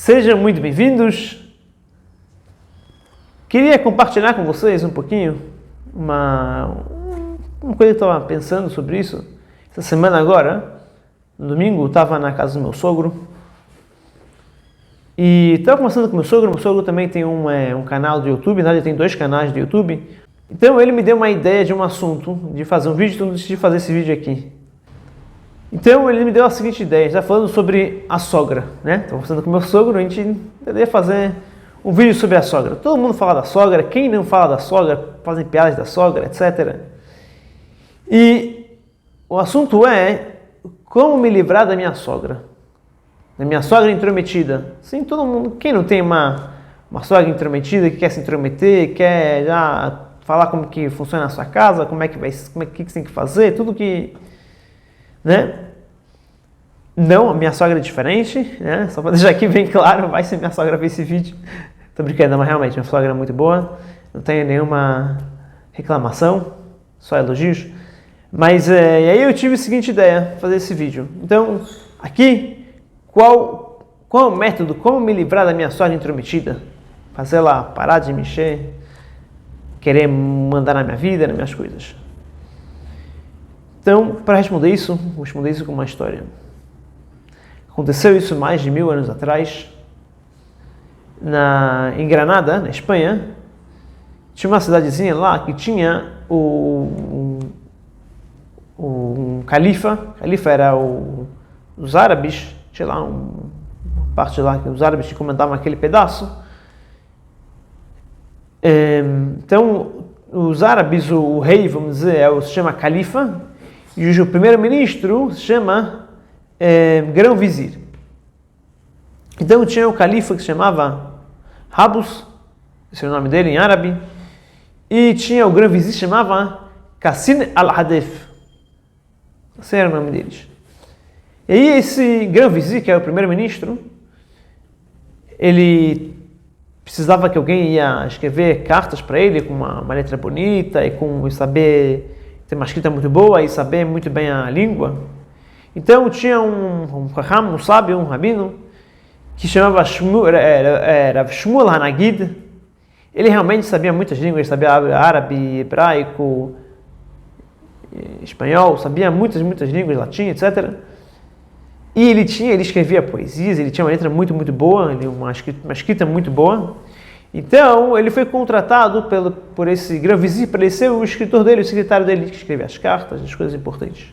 Sejam muito bem-vindos. Queria compartilhar com vocês um pouquinho uma coisa que eu estava pensando sobre isso. Essa semana agora, no domingo, eu estava na casa do meu sogro e estava conversando com meu sogro. Meu sogro também tem um canal do YouTube, na verdade ele tem 2 canais do YouTube. Então ele me deu uma ideia de um assunto, de fazer um vídeo, então eu decidi fazer esse vídeo aqui. Então ele me deu a seguinte ideia, já falando sobre a sogra, né? Estou conversando com meu sogro, a gente deveria fazer um vídeo sobre a sogra. Todo mundo fala da sogra, quem não fala da sogra, fazem piadas da sogra, etc. E o assunto é como me livrar da minha sogra intrometida. Sim, todo mundo, quem não tem uma sogra intrometida, que quer se intrometer, quer já falar como que funciona a sua casa, o que você tem que fazer, tudo que... né? Não, a minha sogra é diferente, né? Só para deixar aqui bem claro, vai ser minha sogra ver esse vídeo. Tô brincando, mas realmente, minha sogra é muito boa, não tenho nenhuma reclamação, só elogios. Mas, e aí eu tive a seguinte ideia, fazer esse vídeo. Então, aqui, qual é o método, como me livrar da minha sogra intrometida? Fazer ela parar de mexer, querer mandar na minha vida, nas minhas coisas. Então, para responder isso, vou responder isso com uma história. Aconteceu isso mais de 1000 anos atrás, em Granada, na Espanha. Tinha uma cidadezinha lá que tinha um califa. O califa era os árabes, tinha lá uma parte lá que os árabes que comandavam aquele pedaço. Então, os árabes, o rei, vamos dizer, se chama califa. E o primeiro-ministro se chama grão-vizir. Então tinha o califa que se chamava Habus, esse é o nome dele em árabe, e tinha o grão-vizir que se chamava Qasim al-Hadef. Esse era o nome deles. E aí esse grão-vizir, que é o primeiro-ministro, ele precisava que alguém ia escrever cartas para ele com uma letra bonita e saber ter uma escrita muito boa e saber muito bem a língua. Então tinha um sábio, um rabino, que chamava Rav Shmuel Hanagid. Ele realmente sabia muitas línguas, ele sabia árabe, hebraico, espanhol, sabia muitas línguas, latim, etc. E ele escrevia poesias, ele tinha uma letra muito, muito boa, uma escrita muito boa. Então, ele foi contratado por esse grão-vizir para ele ser o escritor dele, o secretário dele, que escrevia as cartas, as coisas importantes.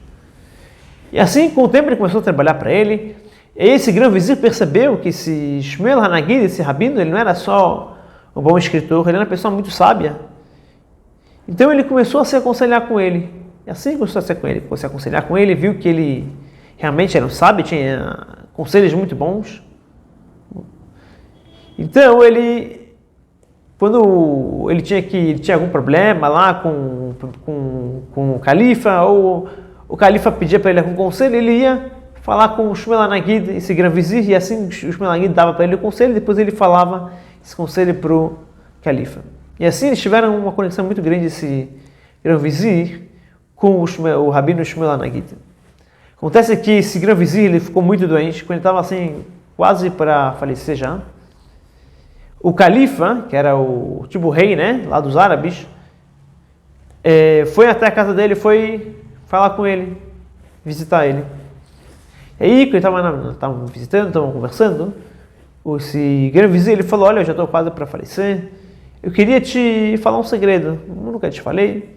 E assim, com o tempo, ele começou a trabalhar para ele. E esse grão-vizir percebeu que esse Shmuel Hanagid, esse rabino, ele não era só um bom escritor, ele era uma pessoa muito sábia. Então, ele começou a se aconselhar com ele. E assim começou a se aconselhar com ele, viu que ele realmente era um sábio, tinha conselhos muito bons. Então, quando ele tinha algum problema lá com o califa, ou o califa pedia para ele algum conselho, ele ia falar com o Shmuel Hanagid, esse grão-vizir, e assim o Shmuel Hanagid dava para ele o conselho, e depois ele falava esse conselho para o califa. E assim eles tiveram uma conexão muito grande, esse grão-vizir, com o rabino Shmuel Hanagid. Acontece que esse grão-vizir ele ficou muito doente, quando ele estava assim, quase para falecer já. O califa, que era o rei, né, lá dos árabes, foi até a casa dele, foi falar com ele, visitar ele. E aí, quando estavam visitando, estavam conversando, esse grão-vizir, ele falou: olha, eu já estou quase para falecer, eu queria te falar um segredo, eu nunca te falei.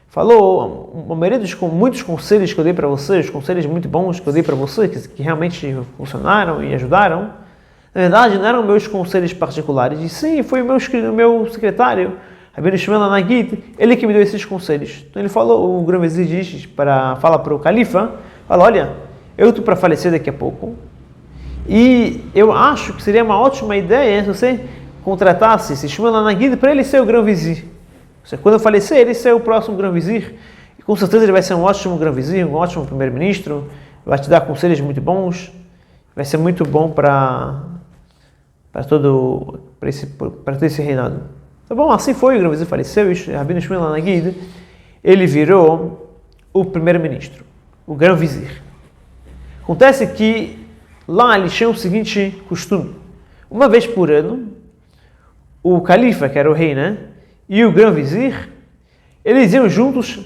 Falou, a maioria muitos conselhos que eu dei para você, os conselhos muito bons que eu dei para você, que realmente funcionaram e ajudaram, na verdade, não eram meus conselhos particulares, e sim, foi o meu secretário, Rabino Shmuel Hanagid, ele que me deu esses conselhos. Então ele falou, o grão-vizir diz, fala para o califa, fala: olha, eu estou para falecer daqui a pouco, e eu acho que seria uma ótima ideia se você contratasse esse Shmuel Hanagid para ele ser o grão-vizir. Quando eu falecer, ele ser o próximo grão-vizir, e com certeza ele vai ser um ótimo grão-vizir, um ótimo primeiro-ministro, vai te dar conselhos muito bons, vai ser muito bom para todo esse reinado. Tá bom, assim foi, o grão-vizir faleceu, e o Rabino Shmuel Hanagid, ele virou o primeiro-ministro, o grão-vizir. Acontece que lá eles tinham o seguinte costume: uma vez por ano, o califa, que era o rei, né? E o grão-vizir, eles iam juntos,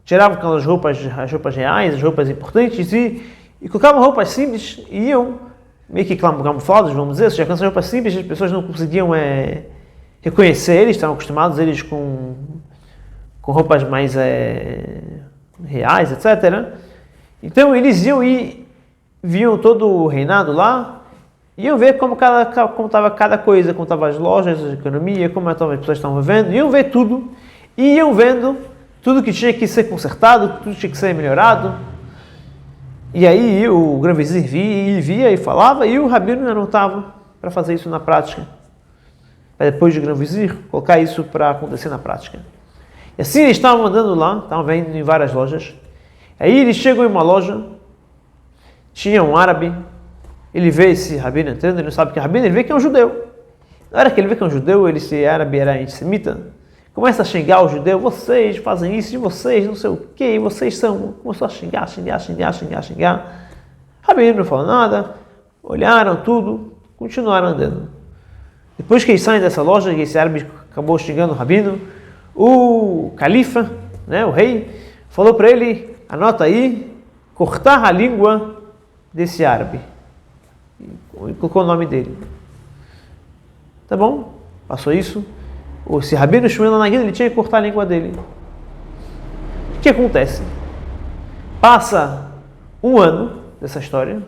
tiravam aquelas roupas, as roupas reais, as roupas importantes, e colocavam roupas simples e iam meio que camuflados, vamos dizer, já com essas roupas simples, as pessoas não conseguiam reconhecer eles, estavam acostumados eles com roupas mais reais, etc. Então eles iam e viam todo o reinado lá, iam ver como estava cada coisa, como estavam as lojas, a economia, como as pessoas estavam vivendo, iam ver tudo, e iam vendo tudo que tinha que ser consertado, tudo que tinha que ser melhorado. E aí o grão-vizir via e falava, e o rabino ainda não estava para fazer isso na prática. Para depois do grão-vizir, colocar isso para acontecer na prática. E assim eles estavam andando lá, estavam vendo em várias lojas. Aí eles chegam em uma loja, tinha um árabe, ele vê esse rabino entrando, ele não sabe que é rabino, ele vê que é um judeu. Na hora que ele vê que é um judeu, esse árabe era antissemita, começa a xingar o judeu, vocês fazem isso, e vocês não sei o quê, vocês são... Começou a xingar. O rabino não falou nada, olharam tudo, continuaram andando. Depois que eles saem dessa loja, esse árabe acabou xingando o rabino, o califa, né, o rei, falou para ele, anota aí, cortar a língua desse árabe. E colocou o nome dele. Tá bom, passou isso. Esse rabino Shmuel Nagid, ele tinha que cortar a língua dele. O que acontece? Passa um ano dessa história,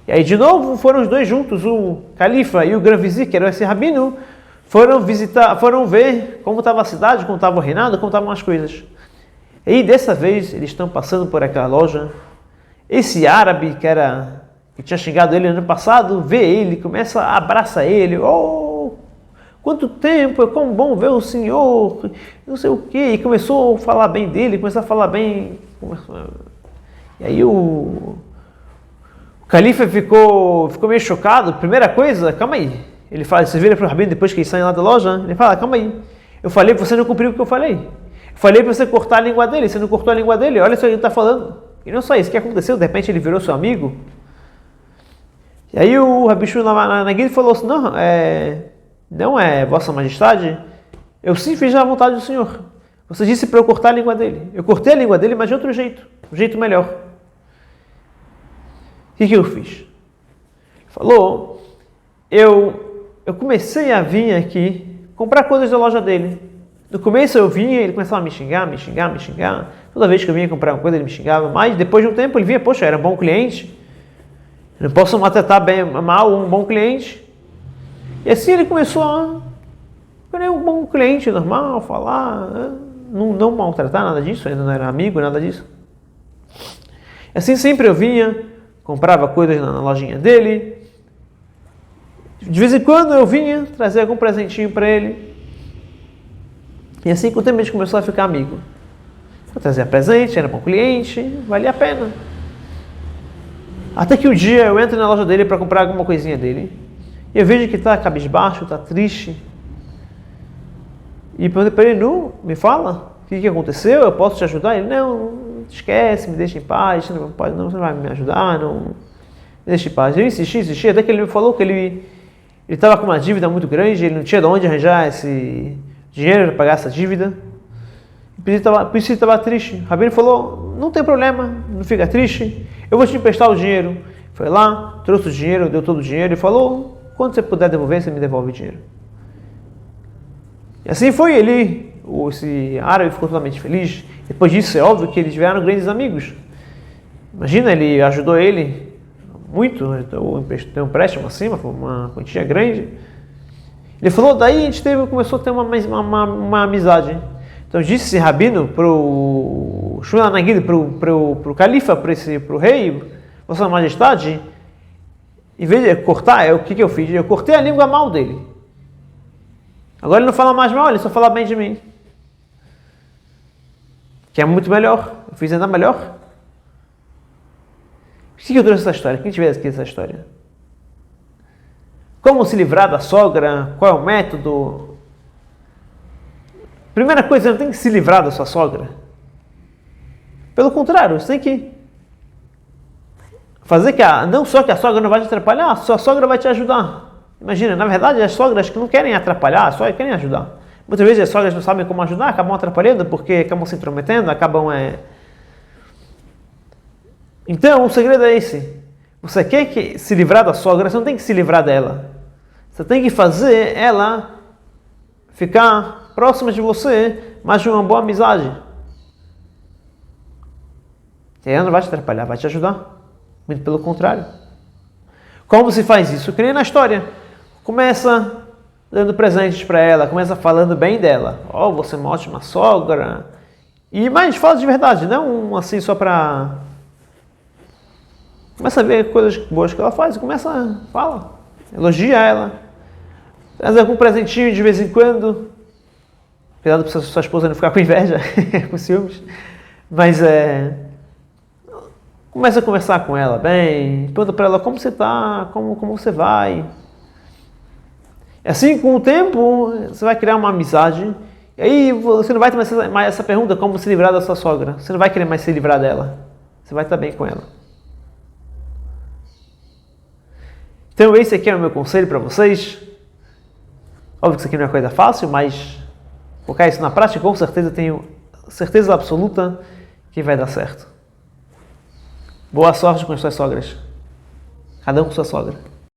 e aí de novo foram os dois juntos, o califa e o grão-vizir, que era esse rabino, foram ver como estava a cidade, como estava o reinado, como estavam as coisas. E aí dessa vez eles estão passando por aquela loja, esse árabe que tinha xingado ele no ano passado, vê ele, começa a abraçar ele, quanto tempo, é como bom ver o senhor, não sei o quê, e começou a falar bem dele, começou a falar bem. E aí o califa ficou meio chocado. Primeira coisa, calma aí, ele fala, você vira para o rabino depois que eles saem lá da loja, ele fala, calma aí, eu falei para você não cumprir o que eu falei. Eu falei para você cortar a língua dele, você não cortou a língua dele, olha só o que ele está falando. E não só isso, o que aconteceu, de repente ele virou seu amigo. E aí o Rabi Shmuel Nagid falou assim, não é Vossa Majestade, eu sim fiz a vontade do Senhor. Você disse para eu cortar a língua dele. Eu cortei a língua dele, mas de outro jeito, um jeito melhor. O que eu fiz? Ele falou, eu comecei a vir aqui comprar coisas da loja dele. No começo eu vinha, ele começava a me xingar. Toda vez que eu vinha comprar uma coisa, ele me xingava. Mas depois de um tempo ele vinha, poxa, era um bom cliente. Eu não posso maltratar mal um bom cliente. E assim ele começou a ser um bom cliente, normal, falar, não maltratar, nada disso, ainda não era amigo, nada disso. E assim sempre eu vinha, comprava coisas na lojinha dele. De vez em quando eu vinha, trazia algum presentinho para ele. E assim com o tempo a gente começou a ficar amigo. Eu trazia presente, era bom cliente, valia a pena. Até que um dia eu entro na loja dele para comprar alguma coisinha dele. E eu vejo que está cabisbaixo, está triste. E perguntei para ele, não, me fala, o que aconteceu? Eu posso te ajudar? Ele, não, esquece, me deixa em paz, você não vai me ajudar, não, me deixa em paz. Eu insisti, até que ele me falou que ele estava com uma dívida muito grande, ele não tinha de onde arranjar esse dinheiro para pagar essa dívida. Por isso ele estava triste. O rabino falou, não tem problema, não fica triste, eu vou te emprestar o dinheiro. Foi lá, trouxe o dinheiro, deu todo o dinheiro e falou, quando você puder devolver, você me devolve o dinheiro. E assim foi esse árabe ficou totalmente feliz. Depois disso, é óbvio que eles vieram grandes amigos. Imagina, ele ajudou ele muito, deu um empréstimo acima, foi uma quantia grande. Ele falou, daí a gente começou a ter uma amizade. Então disse esse rabino para o Shmuel Nagid, para o califa, para o rei, Vossa Majestade, em vez de cortar, o que eu fiz? Eu cortei a língua mal dele. Agora ele não fala mais mal, ele só fala bem de mim. Que é muito melhor. Eu fiz ainda melhor. Por que eu trouxe essa história? Quem tiver aqui essa história? Como se livrar da sogra? Qual é o método? Primeira coisa, você não tem que se livrar da sua sogra. Pelo contrário, você tem que fazer não só que a sogra não vai te atrapalhar, a sua sogra vai te ajudar. Imagina, na verdade, as sogras que não querem atrapalhar, só querem ajudar. Muitas vezes as sogras não sabem como ajudar, acabam atrapalhando, porque acabam se intrometendo, acabam... Então, o segredo é esse. Você quer se livrar da sogra, você não tem que se livrar dela. Você tem que fazer ela ficar próxima de você, mas de uma boa amizade. E ela não vai te atrapalhar, vai te ajudar. Muito pelo contrário. Como se faz isso? Que nem na história. Começa dando presentes para ela, começa falando bem dela. Oh, você é uma ótima sogra. Mas a gente fala de verdade, não assim só para... Começa a ver coisas boas que ela faz, fala, elogia ela. Traz algum presentinho de vez em quando. Cuidado para sua esposa não ficar com inveja, com ciúmes. Mas começa a conversar com ela bem, pergunta para ela como você está, como você vai. Assim, com o tempo, você vai criar uma amizade. E aí você não vai ter mais essa pergunta, como se livrar da sua sogra. Você não vai querer mais se livrar dela. Você vai estar bem com ela. Então esse aqui é o meu conselho para vocês. Óbvio que isso aqui não é coisa fácil, mas colocar isso na prática, com certeza tenho certeza absoluta que vai dar certo. Boa sorte com as suas sogras. Cada um com sua sogra.